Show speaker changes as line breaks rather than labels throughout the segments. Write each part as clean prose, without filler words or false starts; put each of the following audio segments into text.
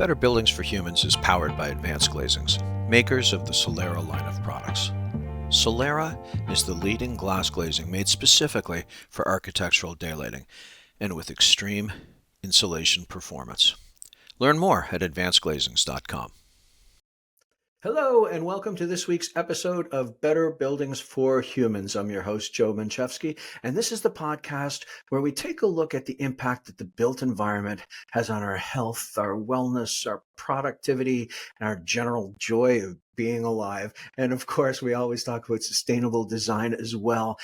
Better Buildings for Humans is powered by Advanced Glazings, makers of the Solera line of products. Solera is the leading glass glazing made specifically for architectural daylighting and with extreme insulation performance. Learn more at advancedglazings.com. Hello, and welcome to this week's episode of Better Buildings for Humans. I'm your host, Joe Menchefski, and this is the podcast where we take a look at the impact that the built environment has on our health, our wellness, our productivity, and our general joy of being alive. And of course, we always talk about sustainable design as well.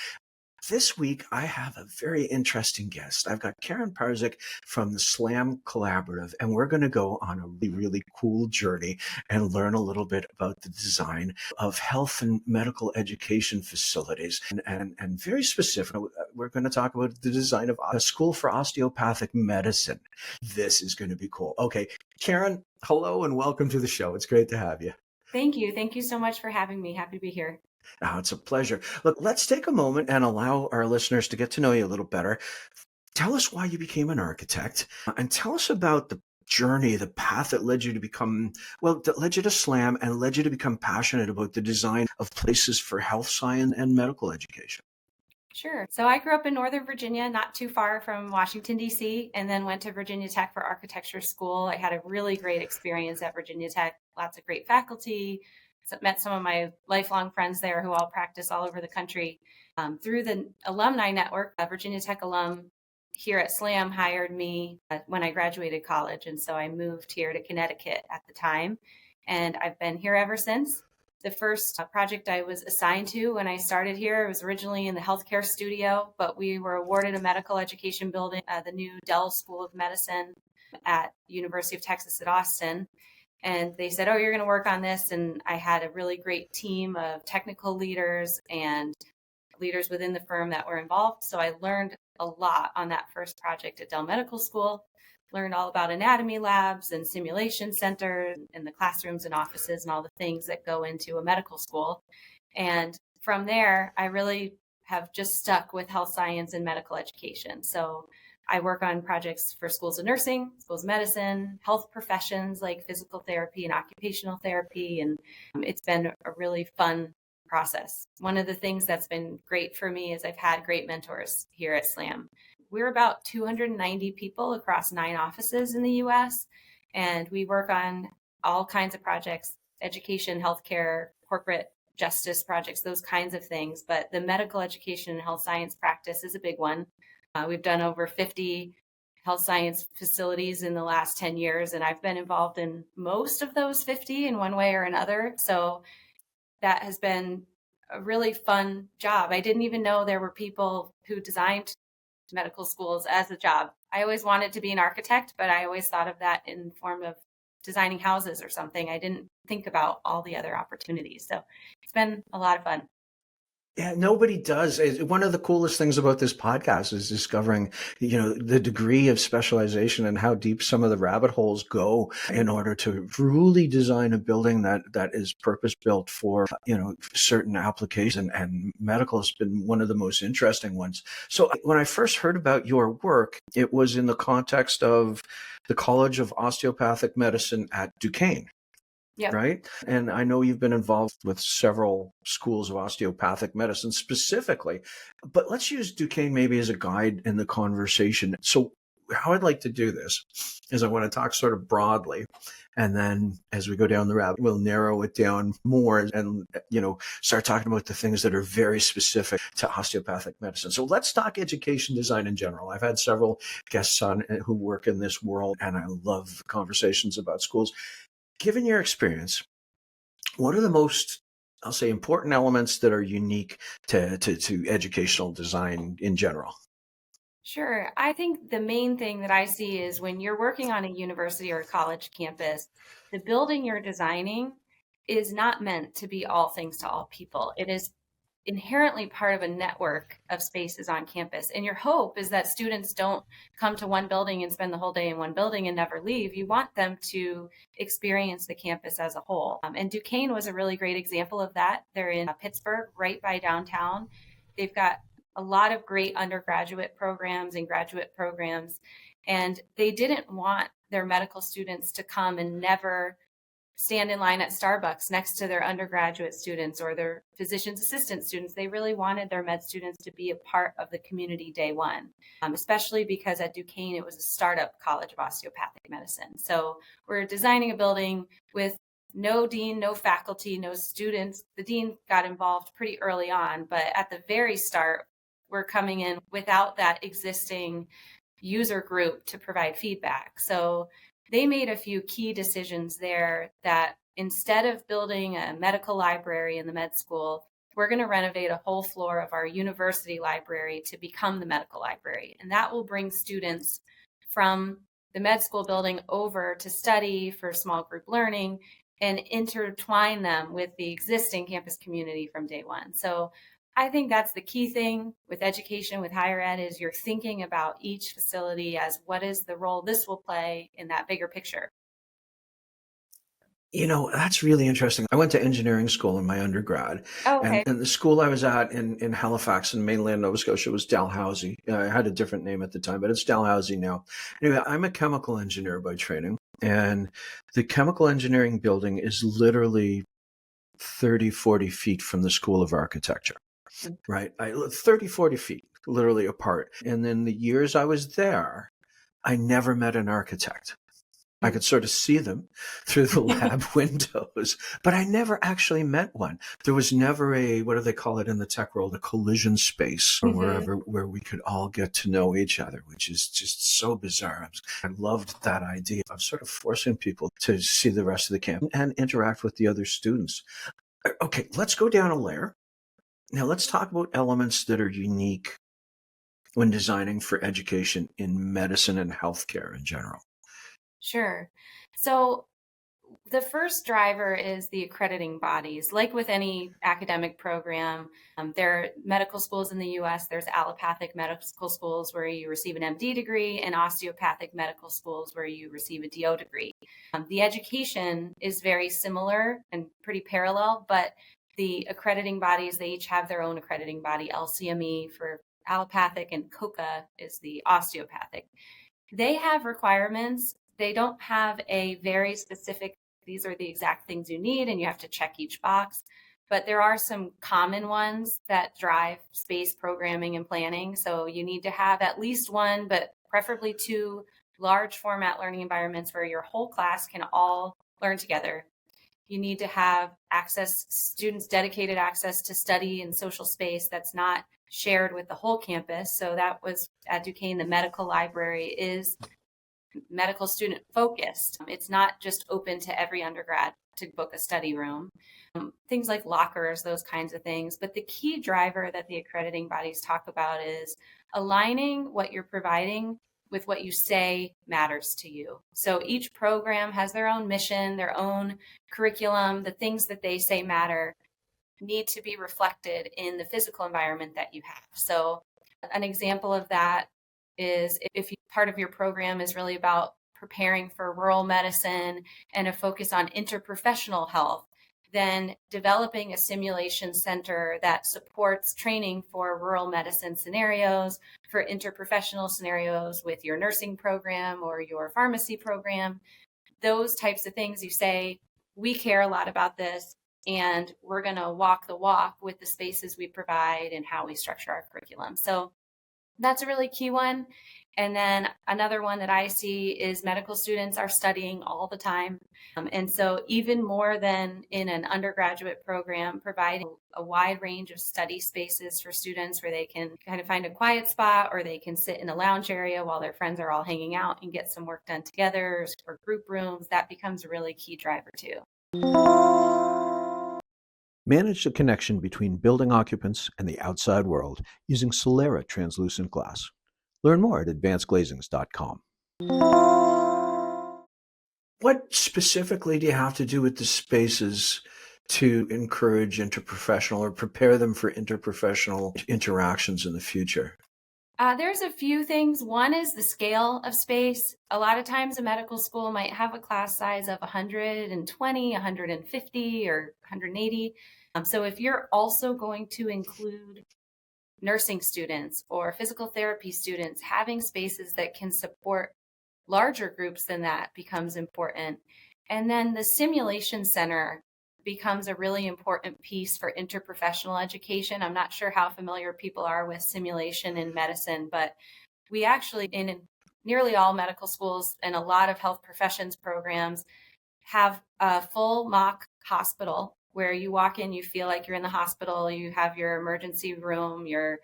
This week, I have a very interesting guest. I've got Karen Parzych from the SLAM Collaborative, and we're going to go on a really cool journey and learn a little bit about the design of health and medical education facilities. And very specific, we're going to talk about the design of a school for osteopathic medicine. This is going to be cool. Okay, Karen, hello and welcome to the show. It's great to have you.
Thank you. Thank you so much for having me. Happy to be here.
Oh, it's a pleasure. Look, let's take a moment and allow our listeners to get to know you a little better. Tell us why you became an architect and tell us about the journey, the path that led you to become, that led you to SLAM and led you to become passionate about the design of places for health science and medical education.
Sure. So I grew up in Northern Virginia, not too far from Washington, D.C., and then went to Virginia Tech for architecture school. I had a really great experience at Virginia Tech, lots of great faculty. Met some of my lifelong friends there who all practice all over the country. Through the alumni network, a Virginia Tech alum here at SLAM hired me when I graduated college. And so I moved here to Connecticut at the time. And I've been here ever since. The first project I was assigned to when I started here was originally in the healthcare studio, but we were awarded a medical education building, the new Dell School of Medicine at University of Texas at Austin. And they said, you're going to work on this. And I had a really great team of technical leaders and leaders within the firm that were involved. So I learned a lot on that first project at Dell Medical School, learned all about anatomy labs and simulation centers and the classrooms and offices and all the things that go into a medical school. And from there, I really have just stuck with health science and medical education. So I work on projects for schools of nursing, schools of medicine, health professions like physical therapy and occupational therapy. And it's been a really fun process. One of the things that's been great for me is I've had great mentors here at SLAM. We're about 290 people across 9 offices in the US, and we work on all kinds of projects, education, healthcare, corporate justice projects, those kinds of things. But the medical education and health science practice is a big one. We've done over 50 health science facilities in the last 10 years, and I've been involved in most of those 50 in one way or another. So that has been a really fun job. I didn't even know there were people who designed medical schools as a job. I always wanted to be an architect, but I always thought of that in form of designing houses or something. I didn't think about all the other opportunities. So it's been a lot of fun.
Yeah, nobody does. One of the coolest things about this podcast is discovering, the degree of specialization and how deep some of the rabbit holes go in order to really design a building that is purpose built for, certain applications. And medical has been one of the most interesting ones. So when I first heard about your work, it was in the context of the College of Osteopathic Medicine at Duquesne.
Yep.
Right. And I know you've been involved with several schools of osteopathic medicine specifically, but let's use Duquesne maybe as a guide in the conversation. So how I'd like to do this is I want to talk sort of broadly. And then as we go down the rabbit, we'll narrow it down more and, start talking about the things that are very specific to osteopathic medicine. So let's talk education design in general. I've had several guests on who work in this world, and I love conversations about schools. Given your experience, what are the most, I'll say, important elements that are unique to educational design in general?
Sure. I think the main thing that I see is when you're working on a university or a college campus, the building you're designing is not meant to be all things to all people. It is inherently part of a network of spaces on campus. And your hope is that students don't come to one building and spend the whole day in one building and never leave. You want them to experience the campus as a whole. And Duquesne was a really great example of that. They're in Pittsburgh, right by downtown. They've got a lot of great undergraduate programs and graduate programs. And they didn't want their medical students to come and never stand in line at Starbucks next to their undergraduate students or their physician's assistant students. They really wanted their med students to be a part of the community day one, especially because at Duquesne, it was a startup College of Osteopathic Medicine. So we're designing a building with no dean, no faculty, no students. The dean got involved pretty early on, but at the very start, we're coming in without that existing user group to provide feedback. So they made a few key decisions there that instead of building a medical library in the med school, we're going to renovate a whole floor of our university library to become the medical library. And that will bring students from the med school building over to study for small group learning and intertwine them with the existing campus community from day one. So I think that's the key thing with education, with higher ed, is you're thinking about each facility as what is the role this will play in that bigger picture.
That's really interesting. I went to engineering school in my undergrad.
Oh, okay.
And the school I was at in Halifax in mainland Nova Scotia was Dalhousie. It had a different name at the time, but it's Dalhousie now. Anyway, I'm a chemical engineer by training, and the chemical engineering building is literally 30, 40 feet from the School of Architecture. Right. 30, 40 feet, literally apart. And then the years I was there, I never met an architect. I could sort of see them through the lab windows, but I never actually met one. There was never what do they call it in the tech world, a collision space or where we could all get to know each other, which is just so bizarre. I loved that idea of sort of forcing people to see the rest of the camp and interact with the other students. Okay, let's go down a layer. Now, let's talk about elements that are unique when designing for education in medicine and healthcare in general.
Sure. So the first driver is the accrediting bodies. Like with any academic program, there are medical schools in the US, there's allopathic medical schools where you receive an MD degree and osteopathic medical schools where you receive a DO degree. The education is very similar and pretty parallel, but the accrediting bodies, they each have their own accrediting body, LCME for allopathic and COCA is the osteopathic. They have requirements. They don't have a very specific, these are the exact things you need and you have to check each box. But there are some common ones that drive space programming and planning. So you need to have at least one, but preferably two large format learning environments where your whole class can all learn together. You need to have students dedicated access to study and social space that's not shared with the whole campus. So that was at Duquesne, the medical library is medical student focused. It's not just open to every undergrad to book a study room. Things like lockers, those kinds of things. But the key driver that the accrediting bodies talk about is aligning what you're providing with what you say matters to you. So each program has their own mission, their own curriculum. The things that they say matter need to be reflected in the physical environment that you have. So an example of that is if part of your program is really about preparing for rural medicine and a focus on interprofessional health, then developing a simulation center that supports training for rural medicine scenarios, for interprofessional scenarios with your nursing program or your pharmacy program, those types of things. You say, we care a lot about this, and we're going to walk the walk with the spaces we provide and how we structure our curriculum. So that's a really key one. And then another one that I see is medical students are studying all the time. And so even more than in an undergraduate program, providing a wide range of study spaces for students where they can kind of find a quiet spot or they can sit in a lounge area while their friends are all hanging out and get some work done together, or group rooms, that becomes a really key driver too.
Manage the connection between building occupants and the outside world using Solera translucent glass. Learn more at advancedglazings.com. What specifically do you have to do with the spaces to encourage interprofessional or prepare them for interprofessional interactions in the future?
There's a few things. One is the scale of space. A lot of times a medical school might have a class size of 120, 150, or 180. So if you're also going to include nursing students or physical therapy students, having spaces that can support larger groups than that becomes important. And then the simulation center becomes a really important piece for interprofessional education. I'm not sure how familiar people are with simulation in medicine, but we actually, in nearly all medical schools and a lot of health professions programs, have a full mock hospital where you walk in, you feel like you're in the hospital, you have your emergency room, your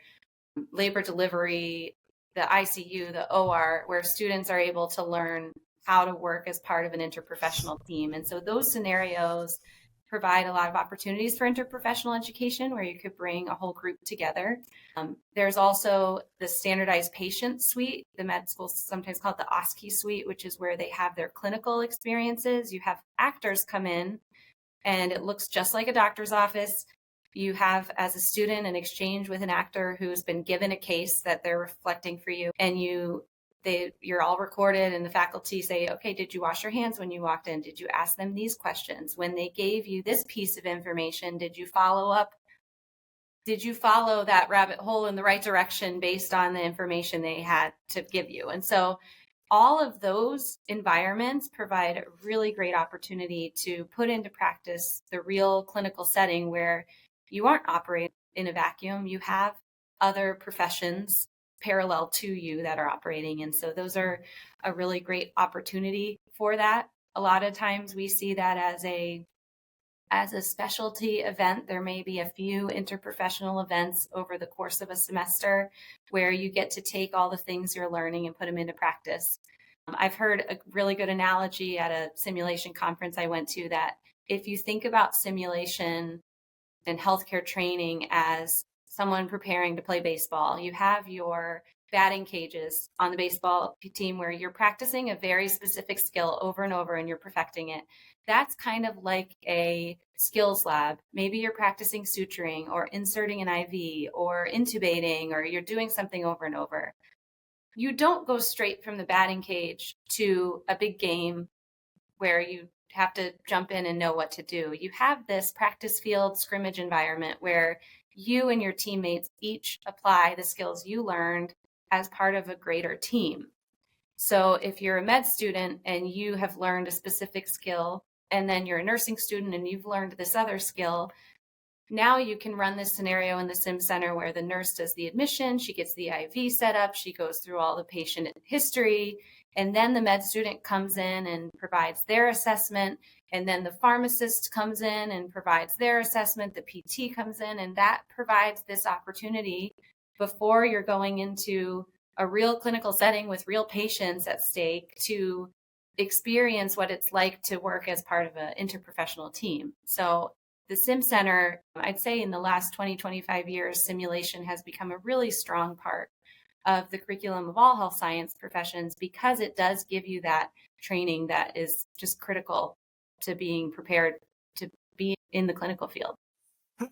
labor delivery, the ICU, the OR, where students are able to learn how to work as part of an interprofessional team. And so those scenarios provide a lot of opportunities for interprofessional education where you could bring a whole group together. There's also the standardized patient suite. The med school sometimes call it the OSCE suite, which is where they have their clinical experiences. You have actors come in and it looks just like a doctor's office. You have, as a student, an exchange with an actor who's been given a case that they're reflecting for you, and you're all recorded, and the faculty say, okay, did you wash your hands when you walked in? Did you ask them these questions? When they gave you this piece of information, did you follow up? Did you follow that rabbit hole in the right direction based on the information they had to give you? And so all of those environments provide a really great opportunity to put into practice the real clinical setting where you aren't operating in a vacuum. You have other professions parallel to you that are operating. And so those are a really great opportunity for that. A lot of times we see that as a specialty event. There may be a few interprofessional events over the course of a semester where you get to take all the things you're learning and put them into practice. I've heard a really good analogy at a simulation conference I went to that if you think about simulation and healthcare training as someone preparing to play baseball, you have your batting cages on the baseball team where you're practicing a very specific skill over and over and you're perfecting it. That's kind of like a skills lab. Maybe you're practicing suturing or inserting an IV or intubating, or you're doing something over and over. You don't go straight from the batting cage to a big game where you have to jump in and know what to do. You have this practice field scrimmage environment where you and your teammates each apply the skills you learned as part of a greater team. So if you're a med student and you have learned a specific skill, and then you're a nursing student and you've learned this other skill, now you can run this scenario in the sim center where the nurse does the admission, she gets the IV set up, she goes through all the patient history, and then the med student comes in and provides their assessment, and then the pharmacist comes in and provides their assessment, the PT comes in, and that provides this opportunity before you're going into a real clinical setting with real patients at stake to experience what it's like to work as part of an interprofessional team. So the Sim Center, I'd say in the last 20, 25 years, simulation has become a really strong part of the curriculum of all health science professions because it does give you that training that is just critical to being prepared to be in the clinical field.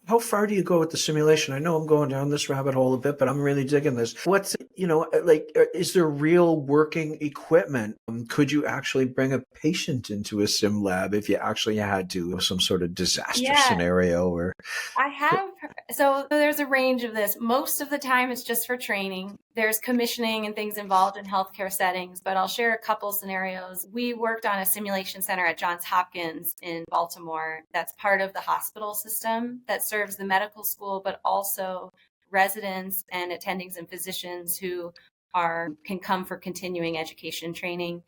How far do you go with the simulation? I know I'm going down this rabbit hole a bit, but I'm really digging this. What's, is there real working equipment? Could you actually bring a patient into a sim lab if you actually had to, some sort of disaster scenario? Or
I have, so there's a range of this. Most of the time it's just for training. There's commissioning and things involved in healthcare settings, but I'll share a couple scenarios. We worked on a simulation center at Johns Hopkins in Baltimore that's part of the hospital system that serves the medical school, but also residents and attendings and physicians who can come for continuing education training.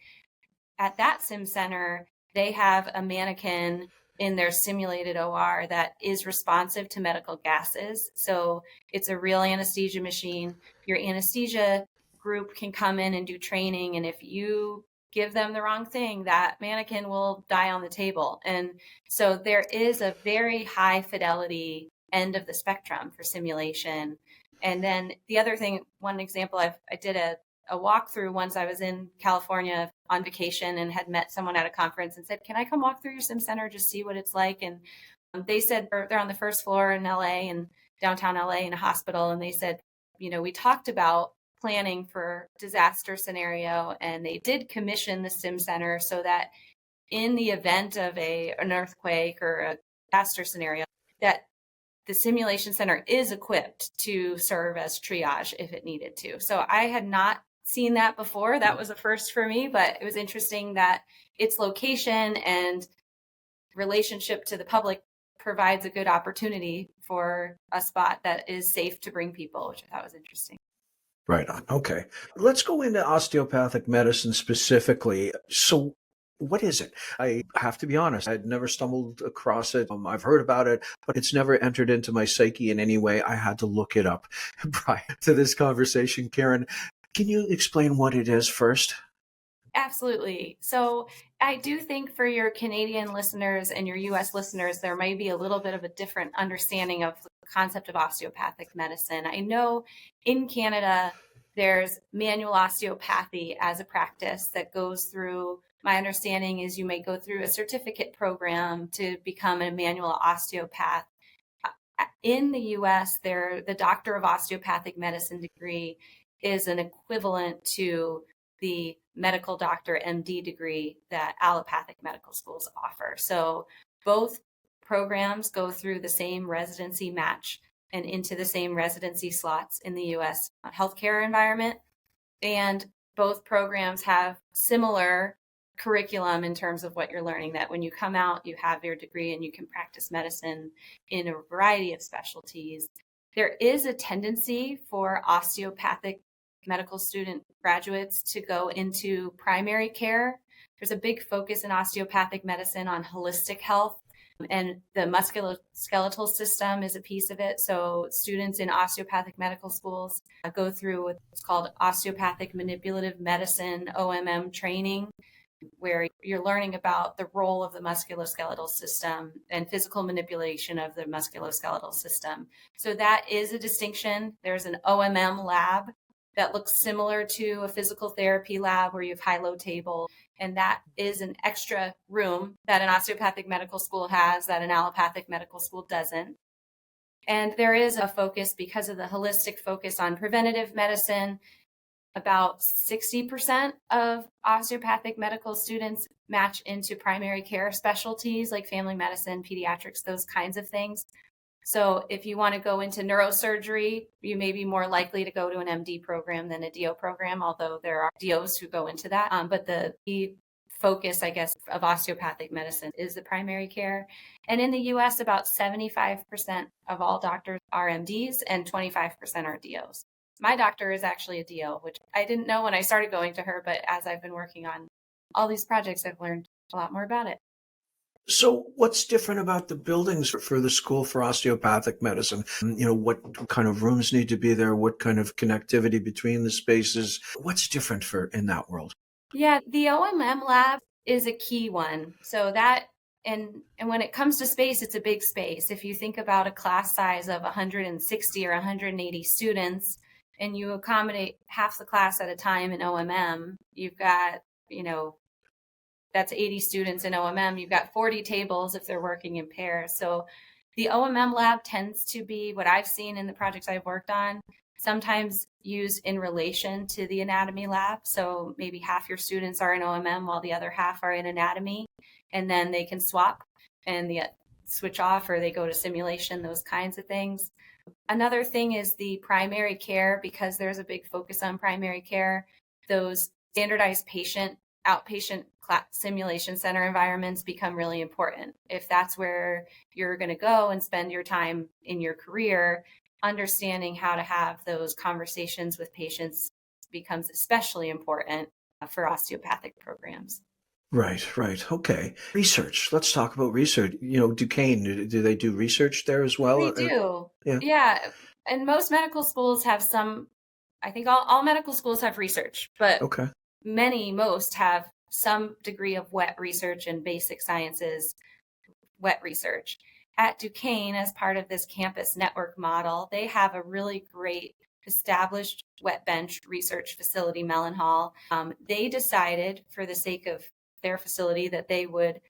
At that sim center, they have a mannequin in their simulated OR that is responsive to medical gases. So it's a real anesthesia machine. Your anesthesia group can come in and do training. And if you give them the wrong thing, that mannequin will die on the table. And so there is a very high fidelity end of the spectrum for simulation. And then the other thing, one example, I did a walkthrough once. I was in California on vacation and had met someone at a conference and said, can I come walk through your sim center, just see what it's like? And they said they're on the first floor in LA, and downtown LA, in a hospital. And they said, we talked about planning for disaster scenario, and they did commission the sim center so that in the event of an earthquake or a disaster scenario, that the simulation center is equipped to serve as triage if it needed to. So I had not seen that before. That was a first for me, but it was interesting that its location and relationship to the public provides a good opportunity for a spot that is safe to bring people, which I thought was interesting.
Right on. Okay. Let's go into osteopathic medicine specifically. So, what is it? I have to be honest, I'd never stumbled across it. I've heard about it, but it's never entered into my psyche in any way. I had to look it up prior to this conversation. Karen, can you explain what it is first?
Absolutely. So I do think for your Canadian listeners and your US listeners, there may be a little bit of a different understanding of the concept of osteopathic medicine. I know in Canada, there's manual osteopathy as a practice that goes through. My understanding is you may go through a certificate program to become a manual osteopath. In the US, the Doctor of Osteopathic Medicine degree is an equivalent to the medical doctor MD degree that allopathic medical schools offer. So both programs go through the same residency match and into the same residency slots in the US healthcare environment. And both programs have similar curriculum in terms of what you're learning, that when you come out, you have your degree and you can practice medicine in a variety of specialties. There is a tendency for osteopathic medical student graduates to go into primary care. There's a big focus in osteopathic medicine on holistic health, and the musculoskeletal system is a piece of it. So students in osteopathic medical schools go through what's called osteopathic manipulative medicine, OMM training, where you're learning about the role of the musculoskeletal system and physical manipulation of the musculoskeletal system. So that is a distinction. There's an OMM lab that looks similar to a physical therapy lab where you have high-low table. And that is an extra room that an osteopathic medical school has that an allopathic medical school doesn't. And there is a focus, because of the holistic focus on preventative medicine. About 60% of osteopathic medical students match into primary care specialties like family medicine, pediatrics, those kinds of things. So if you want to go into neurosurgery, you may be more likely to go to an MD program than a DO program, although there are DOs who go into that. But the focus, I guess, of osteopathic medicine is the primary care. And in the US, about 75% of all doctors are MDs and 25% are DOs. My doctor is actually a DO, which I didn't know when I started going to her, but as I've been working on all these projects, I've learned a lot more about it.
So what's different about the buildings for the School for Osteopathic Medicine? What kind of rooms need to be there? What kind of connectivity between the spaces? What's different in that world?
Yeah, the OMM lab is a key one. So that, and when it comes to space, it's a big space. If you think about a class size of 160 or 180 students, and you accommodate half the class at a time in OMM, you've got, that's 80 students in OMM. You've got 40 tables if they're working in pairs. So the OMM lab tends to be, what I've seen in the projects I've worked on, sometimes used in relation to the anatomy lab. So maybe half your students are in OMM while the other half are in anatomy, and then they can swap and switch off, or they go to simulation, those kinds of things. Another thing is the primary care, because there's a big focus on primary care. Those standardized outpatient simulation center environments become really important. If that's where you're going to go and spend your time in your career, understanding how to have those conversations with patients becomes especially important for osteopathic programs.
Right. Okay. Research. Let's talk about research. Duquesne, do they do research there as well?
They do.
Yeah.
Yeah. And most medical schools have I think all medical schools have research, but
Okay.
most have some degree of wet research and basic sciences wet research. At Duquesne, as part of this campus network model, they have a really great established wet bench research facility, Mellon Hall. They decided, for the sake of their facility, that they would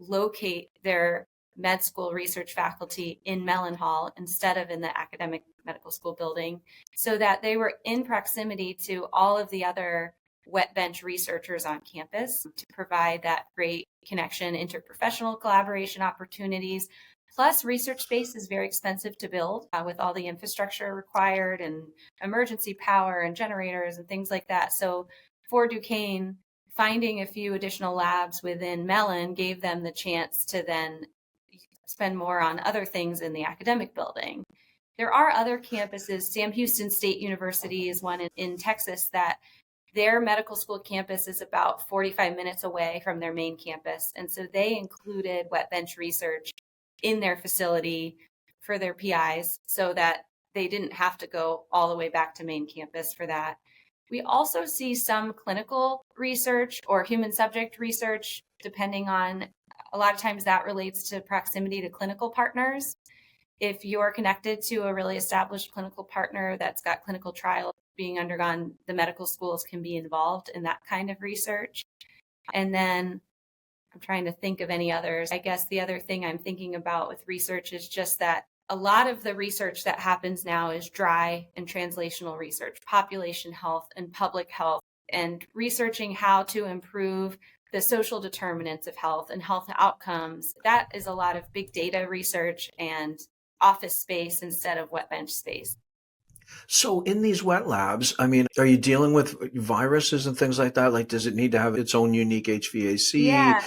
locate their med school research faculty in Mellon Hall instead of in the academic medical school building, so that they were in proximity to all of the other wet bench researchers on campus to provide that great connection, interprofessional collaboration opportunities, Plus, research space is very expensive to build with all the infrastructure required and emergency power and generators and things like that. So for Duquesne, finding a few additional labs within Mellon gave them the chance to then spend more on other things in the academic building. There are other campuses. Sam Houston State University is one in Texas that their medical school campus is about 45 minutes away from their main campus. And so they included wet bench research in their facility for their PIs so that they didn't have to go all the way back to main campus for that. We also see some clinical research or human subject research, depending on, a lot of times that relates to proximity to clinical partners. If you're connected to a really established clinical partner that's got clinical trials being undergone, the medical schools can be involved in that kind of research. And then I'm trying to think of any others. I guess the other thing I'm thinking about with research is just that a lot of the research that happens now is dry and translational research, population health and public health, and researching how to improve the social determinants of health and health outcomes. That is a lot of big data research and office space instead of wet bench space.
So in these wet labs, I mean, are you dealing with viruses and things like that? Like, does it need to have its own unique HVAC,
Yeah.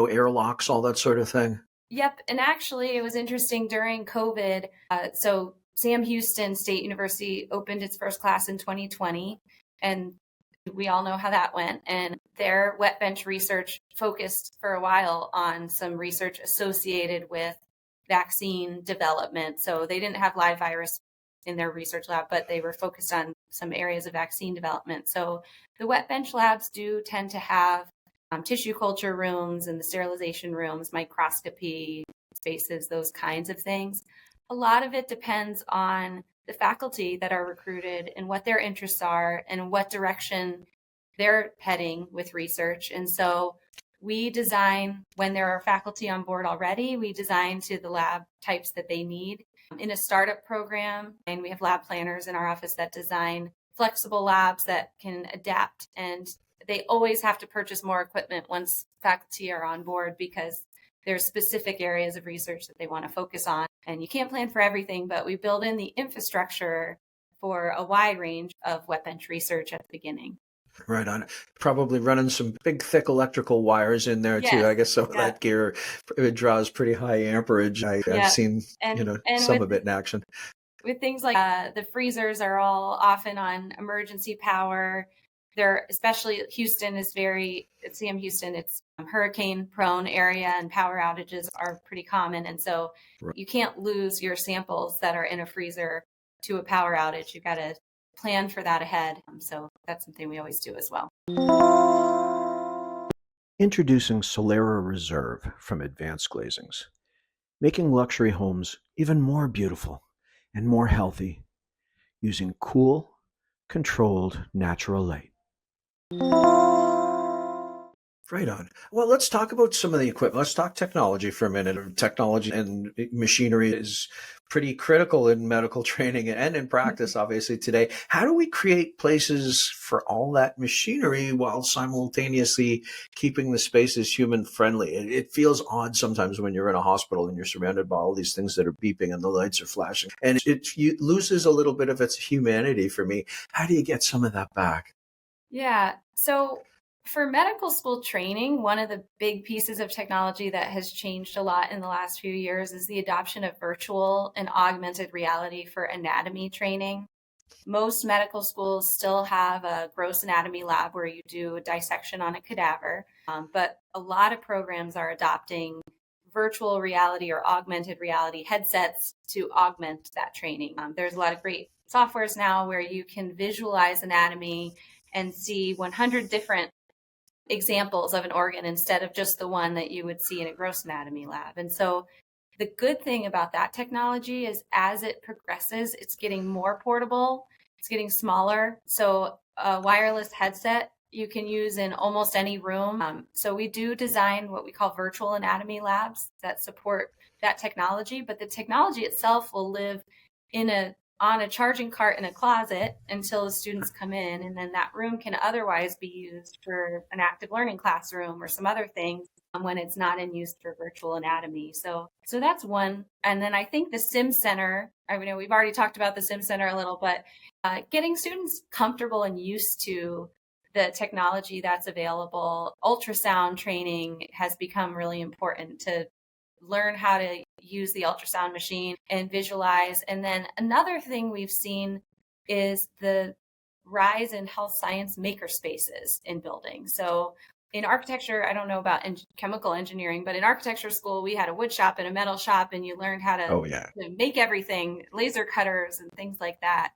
airlocks, all that sort of thing?
Yep. And actually, it was interesting during COVID. So Sam Houston State University opened its first class in 2020, and we all know how that went. And their wet bench research focused for a while on some research associated with vaccine development. So they didn't have live virus in their research lab, but they were focused on some areas of vaccine development. So the wet bench labs do tend to have tissue culture rooms and the sterilization rooms, microscopy spaces, those kinds of things. A lot of it depends on the faculty that are recruited and what their interests are and what direction they're heading with research. And so we design, when there are faculty on board already, we design to the lab types that they need. In a startup program, and we have lab planners in our office that design flexible labs that can adapt, and they always have to purchase more equipment once faculty are on board because there's specific areas of research that they want to focus on. And you can't plan for everything, but we build in the infrastructure for a wide range of wet bench research at the beginning.
Right on. Probably running some big, thick electrical wires in there too.
Yes.
I guess some of
Yeah.
that gear, it draws pretty high amperage. I've
Yeah.
seen,
And
some of it in action.
with things like the freezers are all often on emergency power. They're, especially Houston is it's Sam Houston, it's hurricane prone area and power outages are pretty common. And so
Right.
you can't lose your samples that are in a freezer to a power outage. You've got to plan for that ahead. So that's something we always do as well.
Introducing Solera Reserve from Advanced Glazings, making luxury homes even more beautiful and more healthy using cool, controlled natural light. Right on. Well, let's talk about some of the equipment. Let's talk technology for a minute. Technology and machinery is pretty critical in medical training and in practice, obviously, today. How do we create places for all that machinery while simultaneously keeping the spaces human friendly? It feels odd sometimes when you're in a hospital and you're surrounded by all these things that are beeping and the lights are flashing, and it loses a little bit of its humanity for me. How do you get some of that back?
Yeah. So for medical school training, one of the big pieces of technology that has changed a lot in the last few years is the adoption of virtual and augmented reality for anatomy training. Most medical schools still have a gross anatomy lab where you do a dissection on a cadaver, but a lot of programs are adopting virtual reality or augmented reality headsets to augment that training. There's a lot of great softwares now where you can visualize anatomy and see 100 different examples of an organ instead of just the one that you would see in a gross anatomy lab. And so the good thing about that technology is as it progresses, it's getting more portable, it's getting smaller. So a wireless headset you can use in almost any room. So we do design what we call virtual anatomy labs that support that technology, but the technology itself will live on a charging cart in a closet until the students come in, and then that room can otherwise be used for an active learning classroom or some other things. when it's not in use for virtual anatomy. So that's one. And then I think the Sim Center, I mean, we've already talked about the Sim Center a little, but getting students comfortable and used to the technology that's available. Ultrasound training has become really important to learn how to use the ultrasound machine and visualize. And then another thing we've seen is the rise in health science maker spaces in buildings. So in architecture, I don't know about chemical engineering, but in architecture school, we had a wood shop and a metal shop, and you learned how to, to make everything, laser cutters and things like that.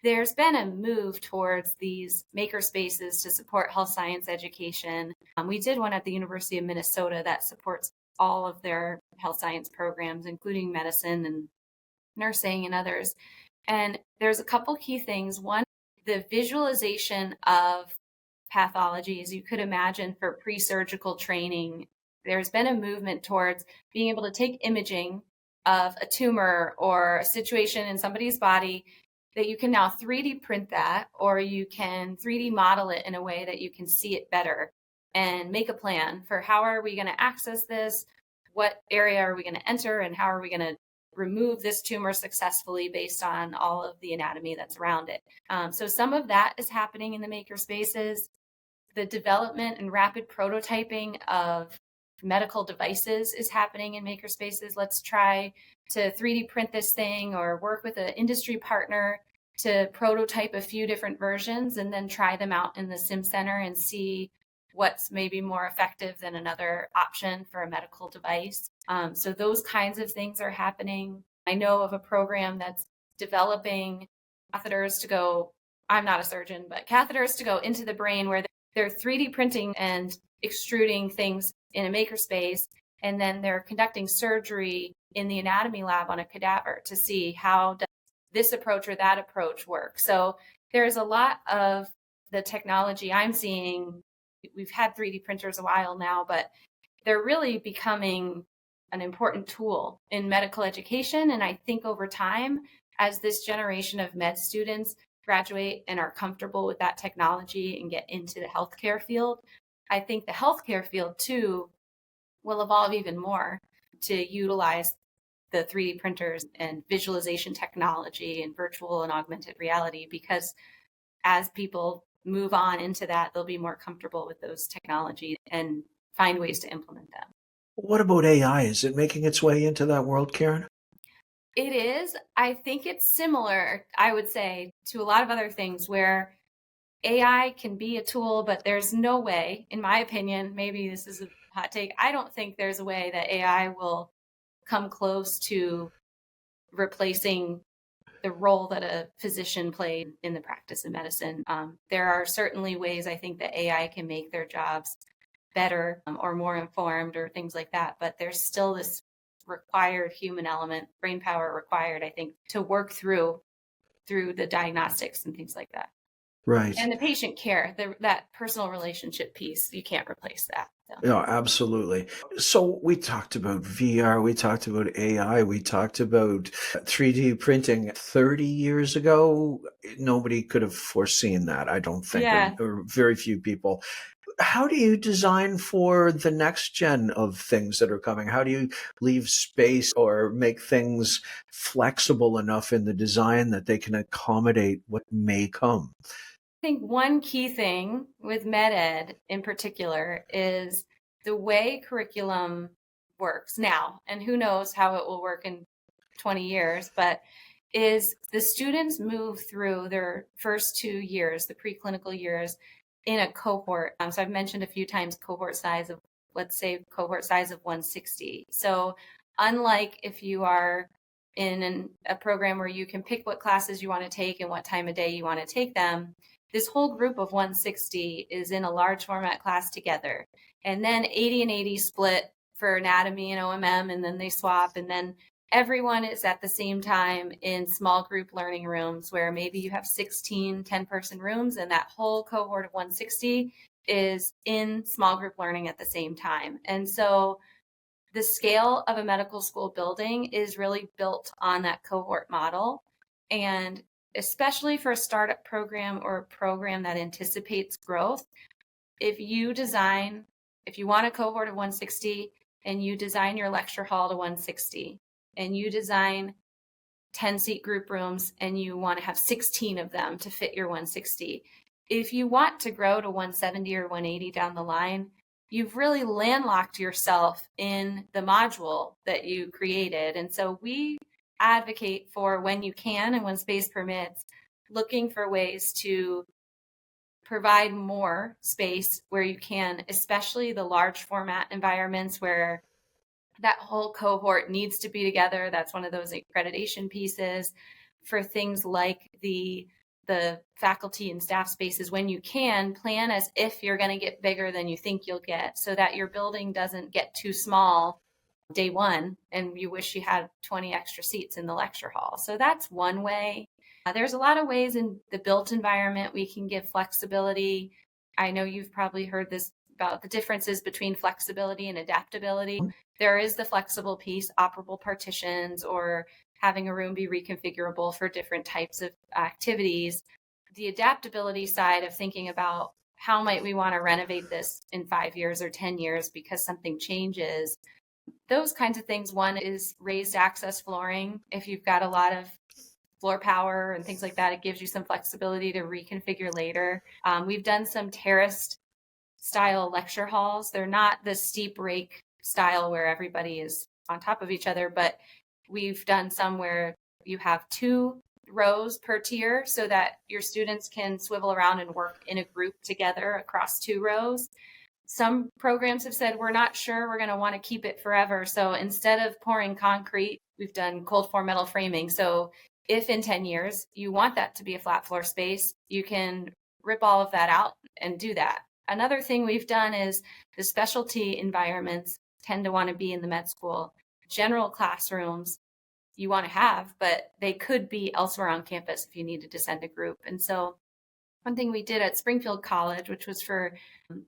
There's been a move towards these maker spaces to support health science education. We did one at the University of Minnesota that supports all of their health science programs, including medicine and nursing and others. And there's a couple key things. One, the visualization of pathology, as you could imagine, for pre-surgical training. There's been a movement towards being able to take imaging of a tumor or a situation in somebody's body that you can now 3D print that, or you can 3D model it in a way that you can see it better and make a plan for how are we going to access this, what area are we going to enter, and how are we going to remove this tumor successfully based on all of the anatomy that's around it. So some of that is happening in the maker spaces. The development and rapid prototyping of medical devices is happening in maker spaces. Let's try to 3D print this thing or work with an industry partner to prototype a few different versions and then try them out in the Sim Center and see what's maybe more effective than another option for a medical device. So those kinds of things are happening. I know of a program that's developing catheters to go, I'm not a surgeon, but catheters to go into the brain where they're 3D printing and extruding things in a makerspace, and then they're conducting surgery in the anatomy lab on a cadaver to see how does this approach or that approach work. So there's a lot of the technology I'm seeing. We've had 3D printers a while now, but they're really becoming an important tool in medical education. And I think over time, as this generation of med students graduate and are comfortable with that technology and get into the healthcare field, I think the healthcare field too will evolve even more to utilize the 3D printers and visualization technology and virtual and augmented reality, because as people move on into that, they'll be more comfortable with those technologies and find ways to implement them.
What about AI? Is it making its way into that world, Karen?
It is. I think it's similar, I would say, to a lot of other things where AI can be a tool, but there's no way, in my opinion, maybe this is a hot take, I don't think there's a way that AI will come close to replacing the role that a physician played in the practice of medicine. There are certainly ways I think that AI can make their jobs better or more informed or things like that, but there's still this required human element, brain power required, I think, to work through the diagnostics and things like that.
Right.
And the patient care, that personal relationship piece, you can't replace that. So.
Yeah, absolutely. So we talked about VR, we talked about AI, we talked about 3D printing 30 years ago. Nobody could have foreseen that, I don't think, or very few people. How do you design for the next gen of things that are coming? How do you leave space or make things flexible enough in the design that they can accommodate what may come?
I think one key thing with med ed in particular is the way curriculum works now, and who knows how it will work in 20 years, but is the students move through their first 2 years, the preclinical years, in a cohort. So I've mentioned a few times cohort size of, let's say, cohort size of 160. So unlike if you are in a program where you can pick what classes you want to take and what time of day you want to take them, this whole group of 160 is in a large format class together. And then 80 and 80 split for anatomy and OMM, and then they swap. And then everyone is at the same time in small group learning rooms where maybe you have 16 10-person rooms, and that whole cohort of 160 is in small group learning at the same time. And so the scale of a medical school building is really built on that cohort model. And especially for a startup program or a program that anticipates growth, if you design if you want a cohort of 160 and you design your lecture hall to 160 and you design 10-seat group rooms and you want to have 16 of them to fit your 160, if you want to grow to 170 or 180 down the line, you've really landlocked yourself in the module that you created. And so we advocate for, when you can and when space permits, looking for ways to provide more space where you can, especially the large format environments where that whole cohort needs to be together. That's one of those accreditation pieces for things like the faculty and staff spaces. When you can, plan as if you're going to get bigger than you think you'll get, so that your building doesn't get too small day one and you wish you had 20 extra seats in the lecture hall. So that's one way. There's a lot of ways in the built environment we can give flexibility. I know you've probably heard this about the differences between flexibility and adaptability. There is the flexible piece, operable partitions, or having a room be reconfigurable for different types of activities. The adaptability side of thinking about how might we want to renovate this in 5 years or 10 years because something changes. Those kinds of things. One is raised access flooring. If you've got a lot of floor power and things like that, it gives you some flexibility to reconfigure later. We've done some terraced style lecture halls. They're not the steep rake style where everybody is on top of each other, but we've done some where you have 2 rows per tier so that your students can swivel around and work in a group together across 2 rows. Some programs have said, we're not sure we're going to want to keep it forever. So instead of pouring concrete, we've done cold form metal framing. So if in 10 years you want that to be a flat floor space, you can rip all of that out and do that. Another thing we've done is the specialty environments tend to want to be in the med school. General classrooms you want to have, but they could be elsewhere on campus if you needed to send a group. And so one thing we did at Springfield College, which was for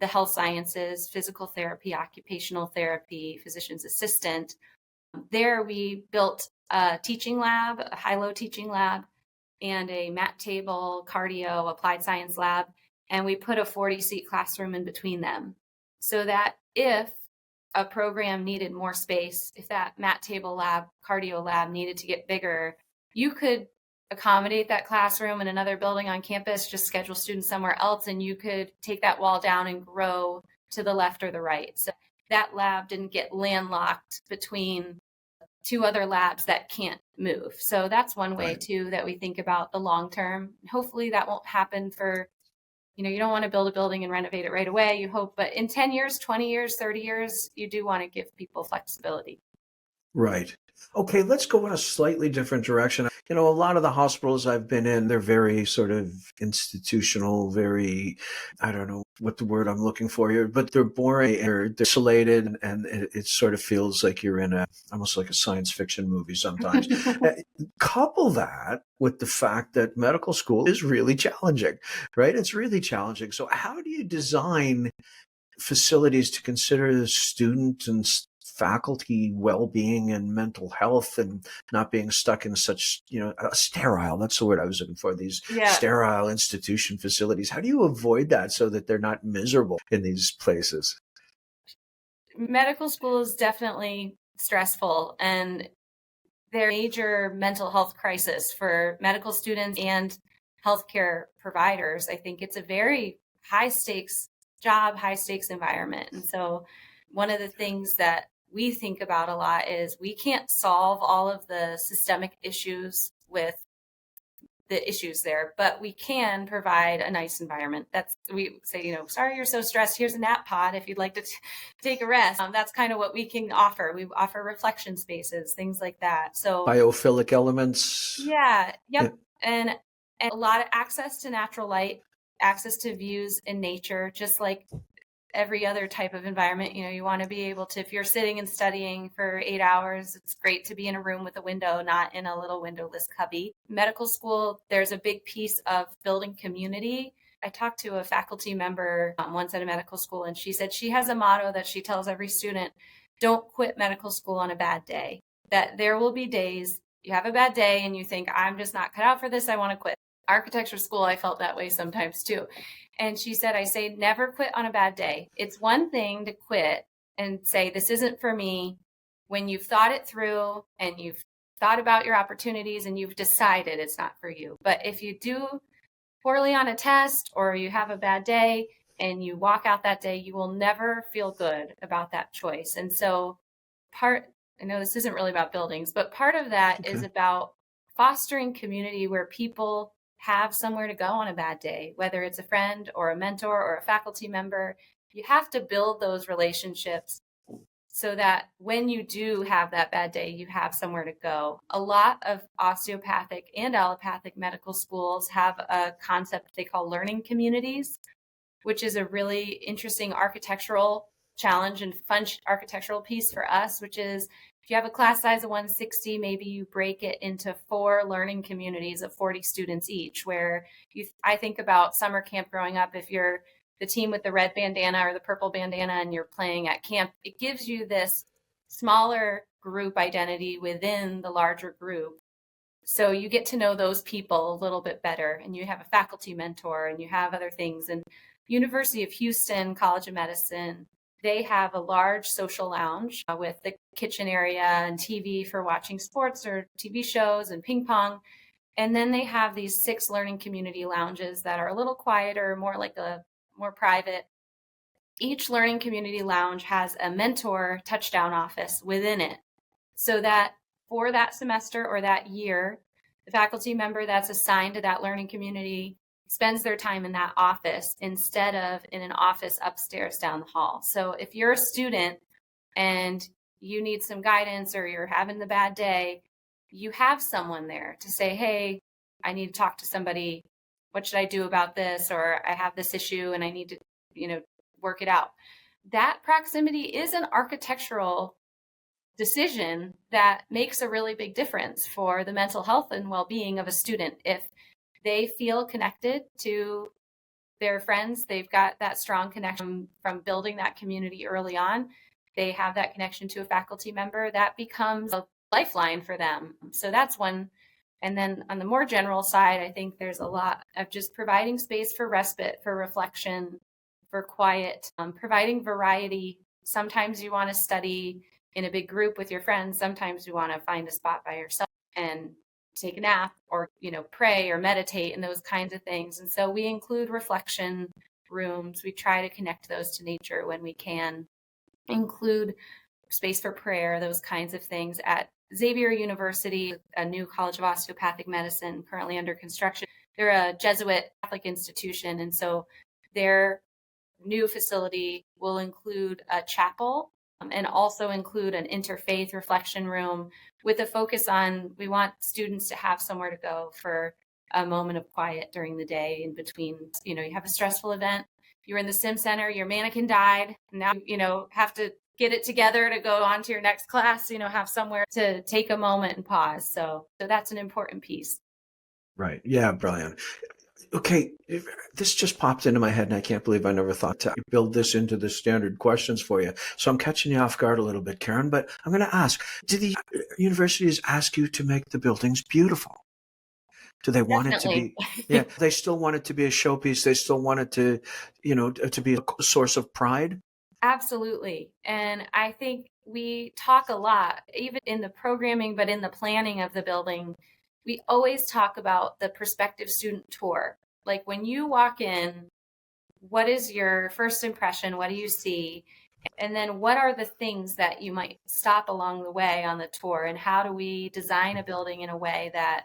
the health sciences, physical therapy, occupational therapy, physician's assistant, there we built a teaching lab, a high-low teaching lab, and a mat table, cardio, applied science lab. And we put a 40-seat classroom in between them so that if a program needed more space, if that mat table lab, cardio lab needed to get bigger, you could accommodate that classroom in another building on campus, just schedule students somewhere else, and you could take that wall down and grow to the left or the right. So that lab didn't get landlocked between 2 other labs that can't move. So that's one way too that we think about the long term. Hopefully that won't happen for, you don't want to build a building and renovate it right away, you hope, but in 10 years, 20 years, 30 years, you do want to give people flexibility.
Right. Okay, let's go in a slightly different direction. A lot of the hospitals I've been in, they're very sort of institutional, very, I don't know what the word I'm looking for here, but they're boring, they're isolated, and it sort of feels like you're in almost like a science fiction movie sometimes. Couple that with the fact that medical school is really challenging, right? It's really challenging. So how do you design facilities to consider the student and faculty well-being and mental health and not being stuck in such, sterile, that's the word I was looking for, these sterile institution facilities? How do you avoid that so that they're not miserable in these places?
Medical school is definitely stressful, and they're a major mental health crisis for medical students and healthcare providers. I think it's a very high stakes job, high stakes environment. And so one of the things that we think about a lot is we can't solve all of the systemic issues with the issues there, but we can provide a nice environment. We say, sorry, you're so stressed. Here's a nap pod if you'd like to take a rest. That's kind of what we can offer. We offer reflection spaces, things like that. So
biophilic elements.
Yeah. Yep. And a lot of access to natural light, access to views in nature, just like every other type of environment. You want to be able to, if you're sitting and studying for 8 hours, it's great to be in a room with a window, not in a little windowless cubby. Medical school, there's a big piece of building community. I talked to a faculty member once at a medical school, and she said she has a motto that she tells every student: don't quit medical school on a bad day. That there will be days you have a bad day and you think, I'm just not cut out for this, I want to quit. architecture school, I felt that way sometimes too. And she said, I say, never quit on a bad day. It's one thing to quit and say, this isn't for me, when you've thought it through and you've thought about your opportunities and you've decided it's not for you. But if you do poorly on a test or you have a bad day and you walk out that day, you will never feel good about that choice. And so I know this isn't really about buildings, but part of that is about fostering community where people have somewhere to go on a bad day, whether it's a friend or a mentor or a faculty member. You have to build those relationships so that when you do have that bad day, you have somewhere to go. A lot of osteopathic and allopathic medical schools have a concept they call learning communities, which is a really interesting architectural challenge and fun architectural piece for us, which is if you have a class size of 160, maybe you break it into 4 learning communities of 40 students each, where I think about summer camp growing up. If you're the team with the red bandana or the purple bandana and you're playing at camp, it gives you this smaller group identity within the larger group. So you get to know those people a little bit better, and you have a faculty mentor and you have other things. And University of Houston, College of Medicine, they have a large social lounge with the kitchen area and TV for watching sports or TV shows and ping pong. And then they have these 6 learning community lounges that are a little quieter, more private. Each learning community lounge has a mentor touchdown office within it, so that for that semester or that year, the faculty member that's assigned to that learning community spends their time in that office instead of in an office upstairs down the hall. So if you're a student and you need some guidance or you're having the bad day, you have someone there to say, hey, I need to talk to somebody. What should I do about this? Or I have this issue and I need to, work it out. That proximity is an architectural decision that makes a really big difference for the mental health and well-being of a student. If they feel connected to their friends, they've got that strong connection from building that community early on, they have that connection to a faculty member, that becomes a lifeline for them. So that's one. And then on the more general side, I think there's a lot of just providing space for respite, for reflection, for quiet, providing variety. Sometimes you want to study in a big group with your friends. Sometimes you want to find a spot by yourself and take a nap or, pray or meditate and those kinds of things. And so we include reflection rooms. We try to connect those to nature when we can, include space for prayer, those kinds of things. At Xavier University, a new College of Osteopathic Medicine currently under construction, they're a Jesuit Catholic institution. And so their new facility will include a chapel and also include an interfaith reflection room with a focus on, we want students to have somewhere to go for a moment of quiet during the day in between. You have a stressful event. You were in the sim center, your mannequin died. Now, have to get it together to go on to your next class, have somewhere to take a moment and pause. So that's an important piece.
Right. Yeah. Brilliant. Okay, this just popped into my head, and I can't believe I never thought to build this into the standard questions for you. So I'm catching you off guard a little bit, Karen, but I'm going to ask, do the universities ask you to make the buildings beautiful? Do they want
Definitely.
it to be, yeah, they still want it to be a showpiece. They still want it to, to be a source of pride?
Absolutely. And I think we talk a lot, even in the programming, but in the planning of the building, we always talk about the prospective student tour. Like when you walk in, what is your first impression? What do you see? And then what are the things that you might stop along the way on the tour? And how do we design a building in a way that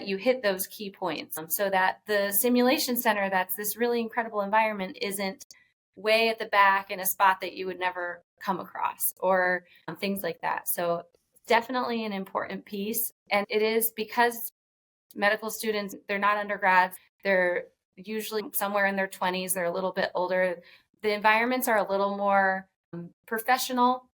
you hit those key points so that the simulation center, that's this really incredible environment, isn't way at the back in a spot that you would never come across or things like that. So definitely an important piece. And it is because medical students, they're not undergrads, they're usually somewhere in their 20s, they're a little bit older. The environments are a little more professional,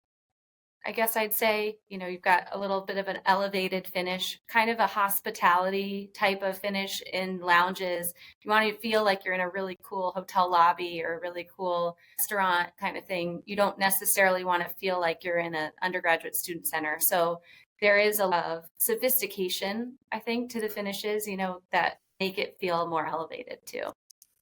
I guess I'd say. You've got a little bit of an elevated finish, kind of a hospitality type of finish in lounges. You want to feel like you're in a really cool hotel lobby or a really cool restaurant kind of thing. You don't necessarily want to feel like you're in an undergraduate student center. So there is a lot of sophistication, I think, to the finishes, that make it feel more elevated too.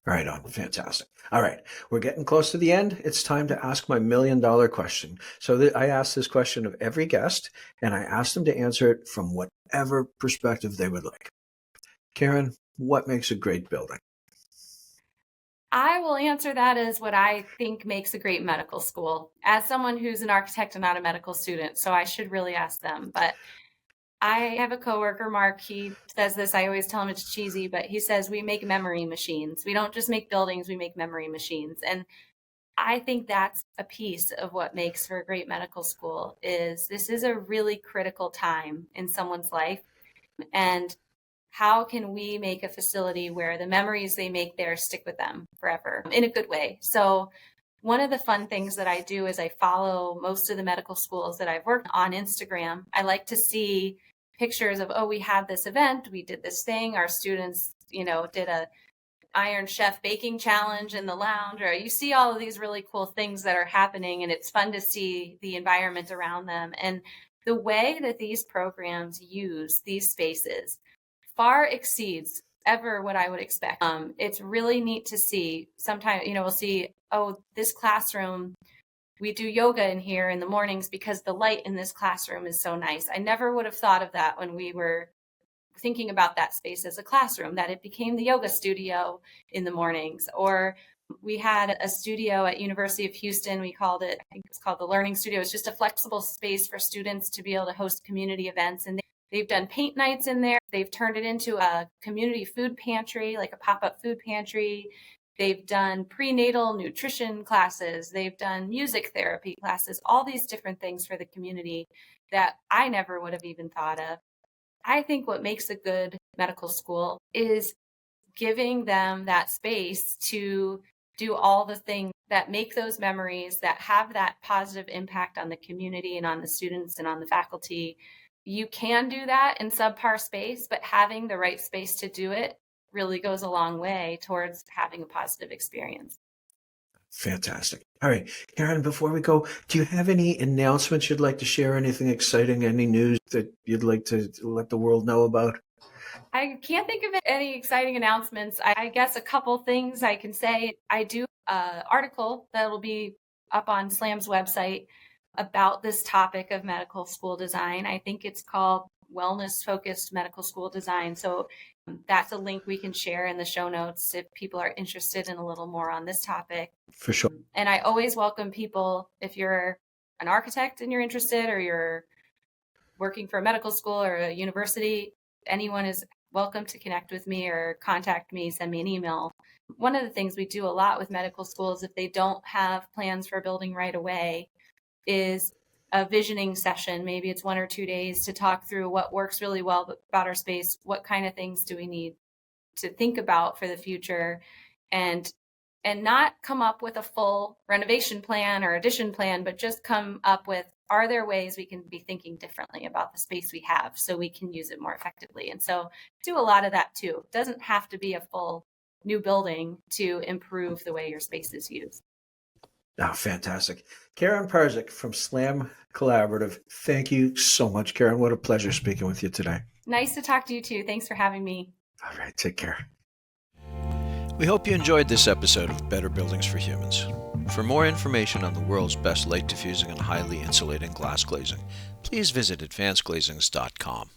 Right on. Fantastic. All right. We're getting close to the end. It's time to ask my $1 million question. So I ask this question of every guest, and I ask them to answer it from whatever perspective they would like. Karen, what makes a great building?
I will answer that as what I think makes a great medical school, as someone who's an architect and not a medical student. So I should really ask them. But I have a coworker, Mark. He says this. I always tell him it's cheesy, but he says we make memory machines. We don't just make buildings, we make memory machines. And I think that's a piece of what makes for a great medical school. Is this is a really critical time in someone's life. And how can we make a facility where the memories they make there stick with them forever in a good way? So one of the fun things that I do is I follow most of the medical schools that I've worked on Instagram. I like to see pictures of, oh, we had this event, we did this thing, our students, did a Iron Chef baking challenge in the lounge, or you see all of these really cool things that are happening, and it's fun to see the environment around them. And the way that these programs use these spaces far exceeds ever what I would expect. It's really neat to see. Sometimes, we'll see, oh, this classroom, we do yoga in here in the mornings because the light in this classroom is so nice. I never would have thought of that when we were thinking about that space as a classroom, that it became the yoga studio in the mornings. Or we had a studio at University of Houston. We called it, I think it was called the Learning Studio. It's just a flexible space for students to be able to host community events. And they've done paint nights in there. They've turned it into a community food pantry, like a pop-up food pantry. They've done prenatal nutrition classes. They've done music therapy classes, all these different things for the community that I never would have even thought of. I think what makes a good medical school is giving them that space to do all the things that make those memories, that have that positive impact on the community and on the students and on the faculty. You can do that in subpar space, but having the right space to do it really goes a long way towards having a positive experience.
Fantastic. All right, Karen, before we go, do you have any announcements you'd like to share? Anything exciting, any news that you'd like to let the world know about?
I can't think of any exciting announcements. I guess a couple things I can say. I do an article that will be up on SLAM's website about this topic of medical school design. I think it's called Wellness Focused Medical School Design. So that's a link we can share in the show notes if people are interested in a little more on this topic.
For sure.
And I always welcome people, if you're an architect and you're interested, or you're working for a medical school or a university, anyone is welcome to connect with me or contact me, send me an email. One of the things we do a lot with medical schools, if they don't have plans for a building right away, is a visioning session. Maybe it's 1 or 2 days to talk through what works really well about our space. What kind of things do we need to think about for the future, and not come up with a full renovation plan or addition plan, but just come up with, are there ways we can be thinking differently about the space we have so we can use it more effectively? And so do a lot of that too. It doesn't have to be a full new building to improve the way your space is used.
Oh, fantastic. Karen Parzych from SLAM Collaborative. Thank you so much, Karen. What a pleasure speaking with you today.
Nice to talk to you too. Thanks for having me.
All right, take care.
We hope you enjoyed this episode of Better Buildings for Humans. For more information on the world's best light diffusing and highly insulating glass glazing, please visit advancedglazings.com.